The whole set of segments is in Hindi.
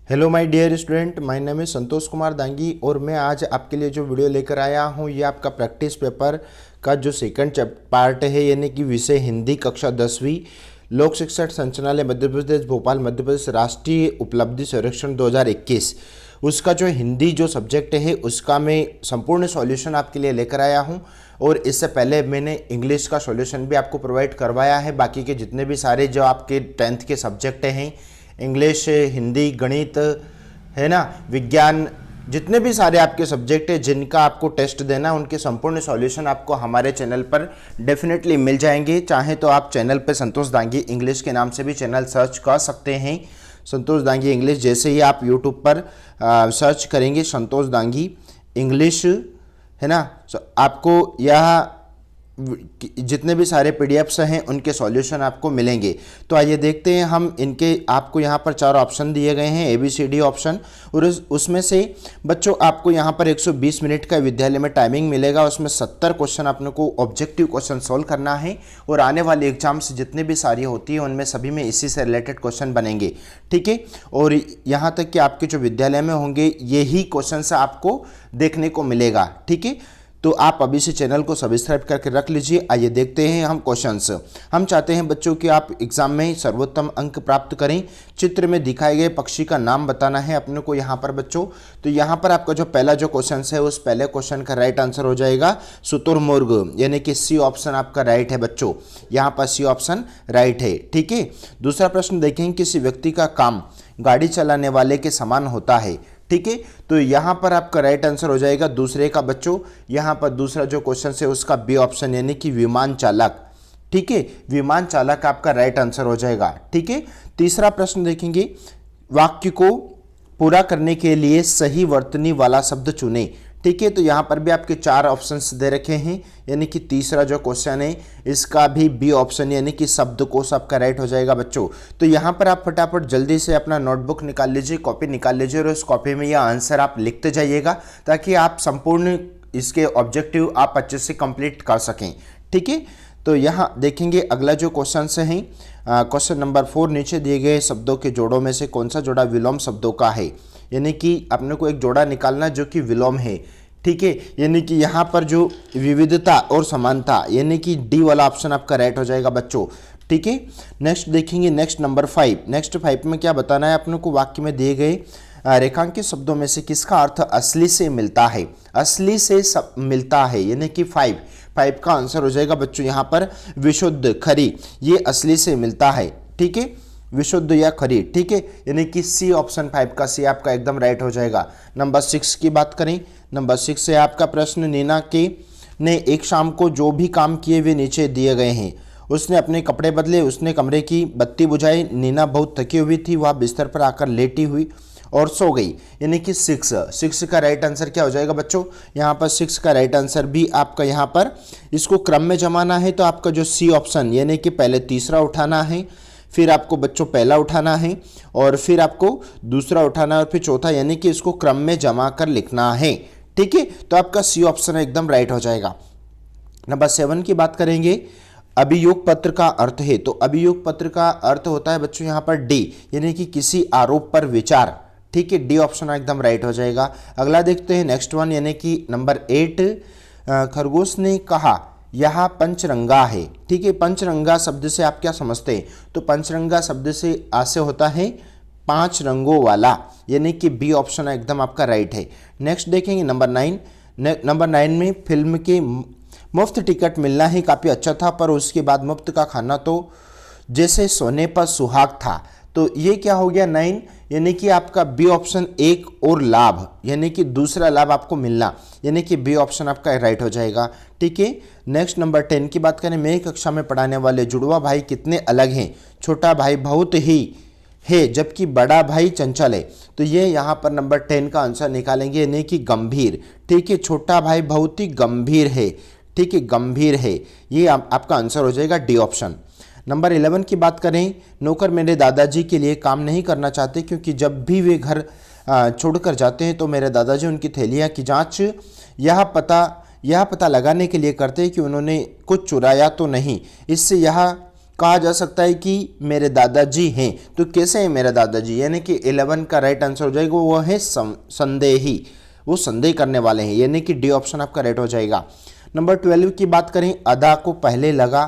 Hello my dear student, my name है संतोष कुमार दांगी और मैं आज आपके लिए जो वीडियो लेकर आया हूँ ये आपका प्रैक्टिस पेपर का जो सेकंड पार्ट है, यानी कि विषय हिंदी कक्षा 10वीं लोक शिक्षण संचालनालय मध्य प्रदेश भोपाल मध्य प्रदेश राष्ट्रीय उपलब्धि सर्वेक्षण 2021 उसका जो हिंदी जो सब्जेक्ट है उसका मैं संपूर्ण सॉल्यूशन आपके लिए लेकर आया हूँ। और इससे पहले मैंने इंग्लिश का सॉल्यूशन भी आपको प्रोवाइड करवाया है। बाकी के जितने भी सारे जो आपके 10th के सब्जेक्ट हैं, इंग्लिश, हिंदी, गणित, है ना, विज्ञान, जितने भी सारे आपके सब्जेक्ट हैं जिनका आपको टेस्ट देना है उनके संपूर्ण सॉल्यूशन आपको हमारे चैनल पर डेफिनेटली मिल जाएंगे। चाहे तो आप चैनल पर संतोष दांगी इंग्लिश के नाम से भी चैनल सर्च कर सकते हैं। संतोष दांगी इंग्लिश जैसे ही आप यूट्यूब पर सर्च करेंगे संतोष दांगी इंग्लिश, है ना, आपको यह जितने भी सारे पीडीएफ्स हैं उनके सॉल्यूशन आपको मिलेंगे। तो आइए देखते हैं हम इनके। आपको यहाँ पर 4 ऑप्शन दिए गए हैं, ABCD ऑप्शन, और उसमें से बच्चों आपको यहाँ पर 120 मिनट का विद्यालय में टाइमिंग मिलेगा। उसमें 70 क्वेश्चन अपने को ऑब्जेक्टिव क्वेश्चन सॉल्व करना है और आने वाले एग्जाम से जितने भी सारी होती है उनमें सभी में इसी से रिलेटेड क्वेश्चन बनेंगे, ठीक है। और यहाँ तक कि आपके जो विद्यालय में होंगे यही क्वेश्चन आपको देखने को मिलेगा, ठीक है। तो आप अभी से चैनल को सब्सक्राइब करके रख लीजिए। आइए देखते हैं हम क्वेश्चंस। हम चाहते हैं बच्चों कि आप एग्जाम में सर्वोत्तम अंक प्राप्त करें। चित्र में दिखाए गए पक्षी का नाम बताना है अपने को यहाँ पर बच्चों। तो यहाँ पर आपका जो पहला जो क्वेश्चन है उस पहले क्वेश्चन का राइट आंसर हो जाएगा शुतुरमुर्ग, यानी कि सी ऑप्शन आपका राइट है बच्चों। यहाँ पर सी ऑप्शन राइट है, ठीक है। दूसरा प्रश्न देखें, किसी व्यक्ति का काम गाड़ी चलाने वाले के समान होता है, ठीक है। तो यहाँ पर आपका राइट आंसर हो जाएगा दूसरे का बच्चों। यहाँ पर दूसरा जो क्वेश्चन है उसका बी ऑप्शन, यानी कि विमान चालक, ठीक है। विमान चालक आपका राइट आंसर हो जाएगा, ठीक है। तीसरा प्रश्न देखेंगे, वाक्य को पूरा करने के लिए सही वर्तनी वाला शब्द चुने, ठीक है। तो यहाँ पर भी आपके 4 ऑप्शंस दे रखे हैं, यानी कि तीसरा जो क्वेश्चन है इसका भी बी ऑप्शन, यानी कि शब्दकोश आपका राइट हो जाएगा बच्चों। तो यहाँ पर आप फटाफट जल्दी से अपना नोटबुक निकाल लीजिए, कॉपी निकाल लीजिए और उस कॉपी में यह आंसर आप लिखते जाइएगा ताकि आप संपूर्ण इसके ऑब्जेक्टिव आप अच्छे से कंप्लीट कर सकें, ठीक है। तो यहाँ देखेंगे अगला जो क्वेश्चन है, क्वेश्चन नंबर 4, नीचे दिए गए शब्दों के जोड़ों में से कौन सा जोड़ा विलोम शब्दों का है, यानी कि अपने को एक जोड़ा निकालना जो कि विलोम है, ठीक है। यानी कि यहाँ पर जो विविधता और समानता, यानी कि डी वाला ऑप्शन आपका राइट हो जाएगा बच्चों, ठीक है। नेक्स्ट देखेंगे, नेक्स्ट नंबर 5। नेक्स्ट 5 में क्या बताना है अपने को, वाक्य में दिए गए रेखांकित शब्दों में से किसका अर्थ असली से मिलता है, असली से मिलता है, यानी कि 5 का आंसर हो जाएगा बच्चों यहाँ पर विशुद्ध, खरी, ये असली से मिलता है, ठीक है, विशुद्ध या खरी, ठीक है। यानी कि सी ऑप्शन 5 का सी आपका एकदम राइट हो जाएगा। नंबर 6 की बात करें, नंबर 6 से आपका प्रश्न, नीना के ने एक शाम को जो भी काम किए वे नीचे दिए गए हैं। उसने अपने कपड़े बदले, उसने कमरे की बत्ती बुझाई, नीना बहुत थकी हुई थी, वह बिस्तर पर आकर लेटी हुई और सो गई, यानी कि 6 का राइट आंसर क्या हो जाएगा बच्चों, यहाँ पर 6 का राइट आंसर भी आपका, यहाँ पर इसको क्रम में जमाना है तो आपका जो सी ऑप्शन, यानी कि पहले तीसरा उठाना है, फिर आपको बच्चों पहला उठाना है और फिर आपको दूसरा उठाना है और फिर चौथा, यानी कि इसको क्रम में जमा कर लिखना है, ठीक है। तो आपका सी ऑप्शन एकदम राइट हो जाएगा। नंबर 7 की बात करेंगे, अभियोग पत्र का अर्थ है। तो अभियोग पत्र का अर्थ होता है बच्चों यहाँ पर डी, यानी कि किसी आरोप पर विचार, ठीक है। डी ऑप्शन एकदम राइट हो जाएगा। अगला देखते हैं नेक्स्ट 1, यानी कि नंबर 8, खरगोश ने कहा यह पंचरंगा है, ठीक है। पंचरंगा शब्द से आप क्या समझते हैं, तो पंचरंगा शब्द से आशय होता है 5 रंगों वाला, यानी कि बी ऑप्शन एकदम आपका राइट है। नेक्स्ट देखेंगे नंबर 9। नंबर 9 में फिल्म के मुफ्त टिकट मिलना ही काफ़ी अच्छा था, पर उसके बाद मुफ्त का खाना तो जैसे सोने पर सुहाग था। तो ये क्या हो गया 9, यानी कि आपका बी ऑप्शन एक और लाभ, यानी कि दूसरा लाभ आपको मिलना, यानी कि बी ऑप्शन आपका राइट हो जाएगा, ठीक है। नेक्स्ट नंबर 10 की बात करें, मेरी कक्षा में पढ़ाने वाले जुड़वा भाई कितने अलग हैं, छोटा भाई बहुत ही है जबकि बड़ा भाई चंचल है। तो ये यहाँ पर नंबर 10 का आंसर निकालेंगे, यानी कि गंभीर, ठीक है। छोटा भाई बहुत ही गंभीर है, ठीक है, गंभीर है, ये आपका आंसर हो जाएगा डी ऑप्शन। नंबर 11 की बात करें, नौकर मेरे दादाजी के लिए काम नहीं करना चाहते क्योंकि जब भी वे घर छोड़कर जाते हैं तो मेरे दादाजी उनकी थैलियाँ की जांच यह पता लगाने के लिए करते हैं कि उन्होंने कुछ चुराया तो नहीं। इससे यह कहा जा सकता है कि मेरे दादाजी हैं। तो कैसे हैं मेरे दादाजी, यानी कि 11 का राइट आंसर हो जाएगा वो है संदेही, वो संदेह करने वाले हैं, यानी कि डी ऑप्शन आपका राइट हो जाएगा। नंबर 12 की बात करें, अदा को पहले लगा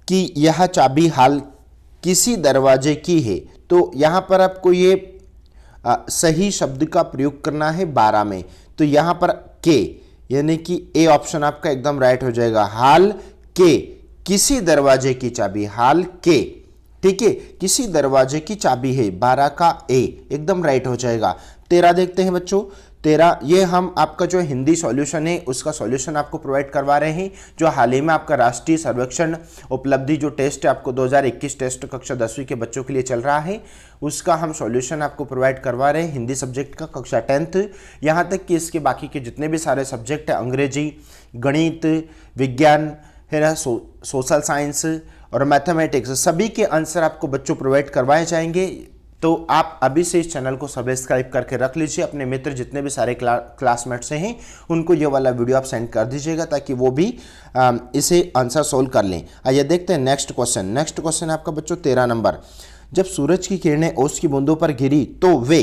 कि यह चाबी हाल किसी दरवाजे की है। तो यहाँ पर आपको ये सही शब्द का प्रयोग करना है 12 में। तो यहाँ पर के, यानी कि ए ऑप्शन आपका एकदम राइट हो जाएगा। हाल के किसी दरवाजे की चाबी, हाल के, ठीक है, किसी दरवाजे की चाबी है, 12 का ए एकदम राइट हो जाएगा। 13 देखते हैं बच्चों। 13 ये हम आपका जो हिंदी सॉल्यूशन है उसका सॉल्यूशन आपको प्रोवाइड करवा रहे हैं, जो हाल ही में आपका राष्ट्रीय सर्वेक्षण उपलब्धि जो टेस्ट है आपको 2021 टेस्ट कक्षा 10वीं के बच्चों के लिए चल रहा है, उसका हम सॉल्यूशन आपको प्रोवाइड करवा रहे हैं हिंदी सब्जेक्ट का कक्षा 10th, यहाँ तक कि इसके बाकी के जितने भी सारे सब्जेक्ट है, अंग्रेजी, गणित, विज्ञान है ना, सोशल साइंस और मैथमेटिक्स, सभी के आंसर आपको बच्चों प्रोवाइड करवाए जाएंगे। तो आप अभी से इस चैनल को सब्सक्राइब करके रख लीजिए, अपने मित्र जितने भी सारे क्लासमेट से हैं उनको ये वाला वीडियो आप सेंड कर दीजिएगा ताकि वो भी इसे आंसर सोल्व कर लें। आइए देखते हैं नेक्स्ट क्वेश्चन। नेक्स्ट क्वेश्चन है आपका बच्चों 13 नंबर। जब सूरज की किरणें ओस की बूंदों पर गिरी तो वे,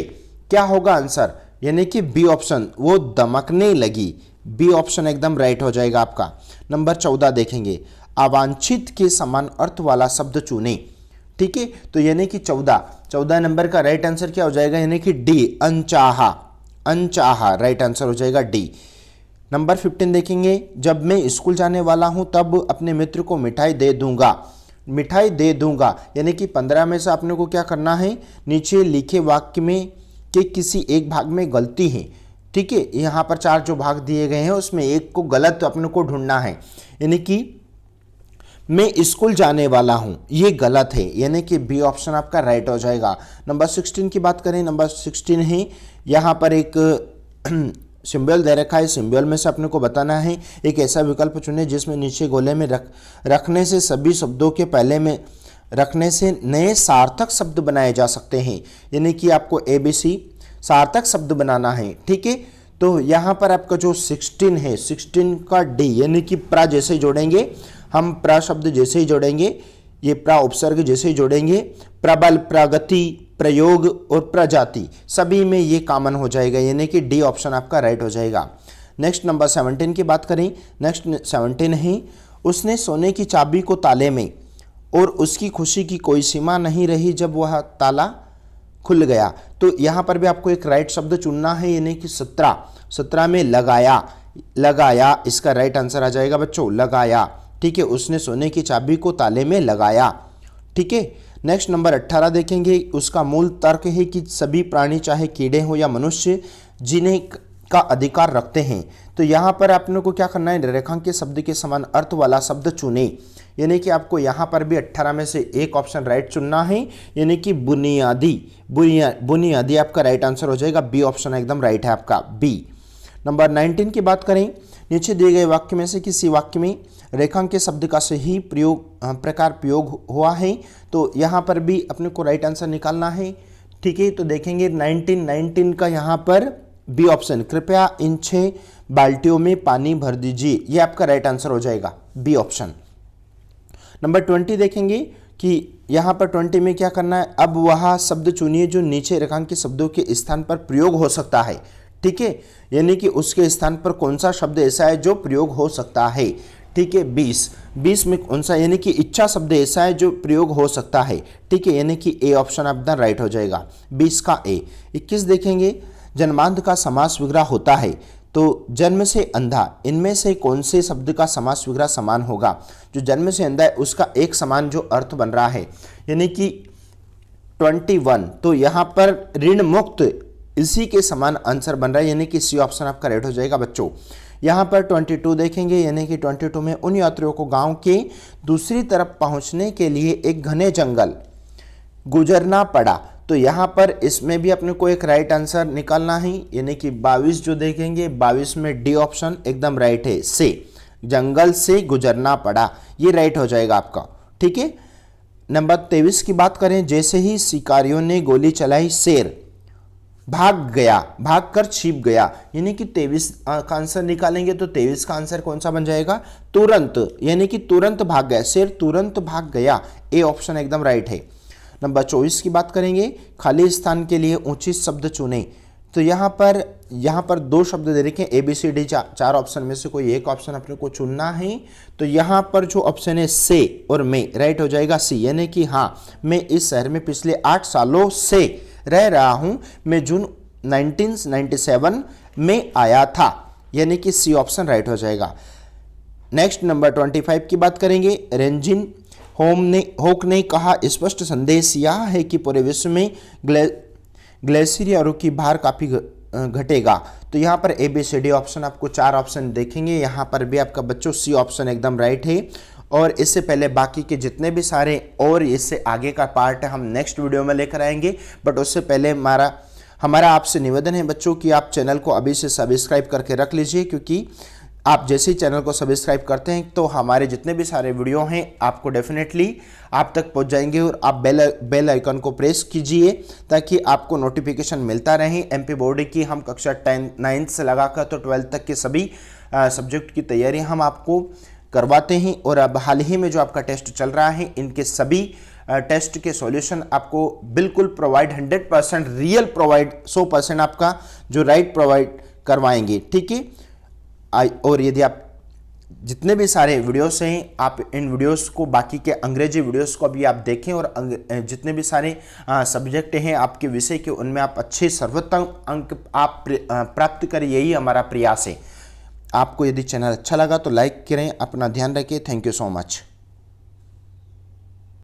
क्या होगा आंसर, यानी कि बी ऑप्शन, वो दमकने लगी। बी ऑप्शन एकदम राइट हो जाएगा आपका। नंबर 14 देखेंगे, अवांछित के समान अर्थ वाला शब्द चुने, ठीक है, तो यानी कि 14 नंबर का राइट आंसर क्या हो जाएगा, यानी कि डी, अनचाहा, अनचाहा राइट आंसर हो जाएगा डी। नंबर 15 देखेंगे, जब मैं स्कूल जाने वाला हूं तब अपने मित्र को मिठाई दे दूंगा, मिठाई दे दूंगा, यानी कि 15 में से आपने को क्या करना है, नीचे लिखे वाक्य में के किसी एक भाग में गलती है, ठीक है, यहाँ पर 4 जो भाग दिए गए हैं उसमें एक को गलत अपने को ढूंढना है, यानी कि मैं स्कूल जाने वाला हूं ये गलत है, यानी कि बी ऑप्शन आपका राइट हो जाएगा। नंबर 16 की बात करें, नंबर 16 है, यहाँ पर एक सिंबल दे रखा है, सिंबल में से अपने को बताना है एक ऐसा विकल्प चुने जिसमें नीचे गोले में रखने से सभी शब्दों के पहले में रखने से नए सार्थक शब्द बनाए जा सकते हैं, यानी कि आपको ABC सार्थक शब्द बनाना है, ठीक है। तो यहाँ पर आपका जो 16 है, 16 का डी, यानी कि प्रा जैसे जोड़ेंगे हम, प्रा शब्द जैसे ही जोड़ेंगे, ये प्रा उपसर्ग जैसे ही जोड़ेंगे, प्रबल, प्रगति, प्रयोग और प्रजाति सभी में ये कॉमन हो जाएगा, यानी कि डी ऑप्शन आपका राइट हो जाएगा। नेक्स्ट नंबर 17 की बात करें, नेक्स्ट 17 है, उसने सोने की चाबी को ताले में और उसकी खुशी की कोई सीमा नहीं रही जब वह ताला खुल गया। तो यहाँ पर भी आपको एक राइट शब्द चुनना है, यानी कि 17 में लगाया, लगाया इसका राइट आंसर आ जाएगा बच्चों, लगाया, ठीक है, उसने सोने की चाबी को ताले में लगाया, ठीक है। नेक्स्ट नंबर 18 देखेंगे, उसका मूल तर्क है कि सभी प्राणी चाहे कीड़े हो या मनुष्य जिन्हें का अधिकार रखते हैं। तो यहाँ पर आपने को क्या करना है, रेखांकित शब्द के समान अर्थ वाला शब्द चुने, यानी कि आपको यहाँ पर भी 18 में से एक ऑप्शन राइट चुनना है, यानी कि बुनियादी, बुनियादी आपका राइट आंसर हो जाएगा, बी ऑप्शन एकदम राइट है आपका बी। नंबर 19 की बात करें, नीचे दिए गए वाक्य में से किसी वाक्य में रेखांकित शब्द का सही प्रकार प्रयोग हुआ है, तो यहाँ पर भी अपने को राइट आंसर निकालना है, ठीक है। तो देखेंगे 19 का यहाँ पर बी ऑप्शन, कृपया इन 6 बाल्टियों में पानी भर दीजिए, ये आपका राइट आंसर हो जाएगा, बी ऑप्शन। नंबर 20 देखेंगे कि यहाँ पर 20 में क्या करना है, अब वह शब्द चुनिए जो नीचे रेखांकित शब्दों के स्थान पर प्रयोग हो सकता है, ठीक है, यानी कि उसके स्थान पर कौन सा शब्द ऐसा है जो प्रयोग हो सकता है, ठीक है। 20 में कौन सा, यानी कि इच्छा शब्द ऐसा है जो प्रयोग हो सकता है, ठीक है, यानी कि ए ऑप्शन आपका राइट हो जाएगा, 20 का ए। 21 देखेंगे, जन्मांध का समास विग्रह होता है, तो जन्म से अंधा, इनमें से कौन से शब्द का समास विग्रह समान होगा, जो जन्म से अंधा है उसका एक समान जो अर्थ बन रहा है, यानी कि 21, तो यहाँ पर ऋण मुक्त इसी के समान आंसर बन रहा है, यानी कि सी ऑप्शन आपका राइट हो जाएगा बच्चों। यहाँ पर 22 देखेंगे, यानी कि 22 में उन यात्रियों को गांव के दूसरी तरफ पहुंचने के लिए एक घने जंगल गुजरना पड़ा, तो यहाँ पर इसमें भी अपने को एक राइट आंसर निकालना है, यानी कि 22 जो देखेंगे, 22 में डी ऑप्शन एकदम राइट है, से जंगल से गुजरना पड़ा, ये राइट हो जाएगा आपका, ठीक है। नंबर 23 की बात करें, जैसे ही शिकारियों ने गोली चलाई शेर भाग गया, भाग कर छिप गया, यानी कि 23 का आंसर निकालेंगे तो 23 का आंसर कौन सा बन जाएगा, तुरंत, यानी कि तुरंत भाग गया, शेर तुरंत भाग गया, ए ऑप्शन एकदम राइट है। नंबर 24 की बात करेंगे, खाली स्थान के लिए उचित शब्द चुने। तो यहाँ पर दो शब्द दे रखे हैं, ABCD, चार ऑप्शन में से कोई एक ऑप्शन अपने को चुनना है। तो यहाँ पर जो ऑप्शन है से और में, राइट हो जाएगा सी, यानी कि हाँ, मैं इस शहर में पिछले 8 सालों से रह रहा हूँ, मैं जून 1997 में आया था, यानी कि सी ऑप्शन राइट हो जाएगा। नेक्स्ट नंबर 25 की बात करेंगे, रेंजिन होक ने कहा, स्पष्ट संदेश यह है कि पूरे विश्व में ग्लेशियरों की भार काफ़ी घटेगा। तो यहाँ पर ABCD ऑप्शन, आपको 4 ऑप्शन देखेंगे, यहाँ पर भी आपका बच्चों सी ऑप्शन एकदम राइट है। और इससे पहले बाकी के जितने भी सारे और इससे आगे का पार्ट है हम नेक्स्ट वीडियो में लेकर आएंगे, बट उससे पहले हमारा आपसे निवेदन है बच्चों कि आप चैनल को अभी से सब्सक्राइब करके रख लीजिए, क्योंकि आप जैसे ही चैनल को सब्सक्राइब करते हैं तो हमारे जितने भी सारे वीडियो हैं आपको डेफिनेटली आप तक पहुंच जाएंगे। और आप बेल आइकन को प्रेस कीजिए ताकि आपको नोटिफिकेशन मिलता रहे। MP बोर्ड की हम कक्षा 9th से लगाकर तो 12th तक के सभी सब्जेक्ट की तैयारी हम आपको करवाते हैं। और अब हाल ही में जो आपका टेस्ट चल रहा है, इनके सभी टेस्ट के सॉल्यूशन आपको बिल्कुल प्रोवाइड 100% रियल प्रोवाइड 100% आपका जो राइट प्रोवाइड करवाएंगे, ठीक है। और यदि आप जितने भी सारे वीडियोस हैं, आप इन वीडियोस को, बाकी के अंग्रेजी वीडियोस को भी आप देखें, और जितने भी सारे सब्जेक्ट हैं आपके विषय के, उनमें आप अच्छे सर्वोत्तम अंक आप प्राप्त करें, यही हमारा प्रयास है। आपको यदि चैनल अच्छा लगा तो लाइक करें, अपना ध्यान रखें। Thank you so much.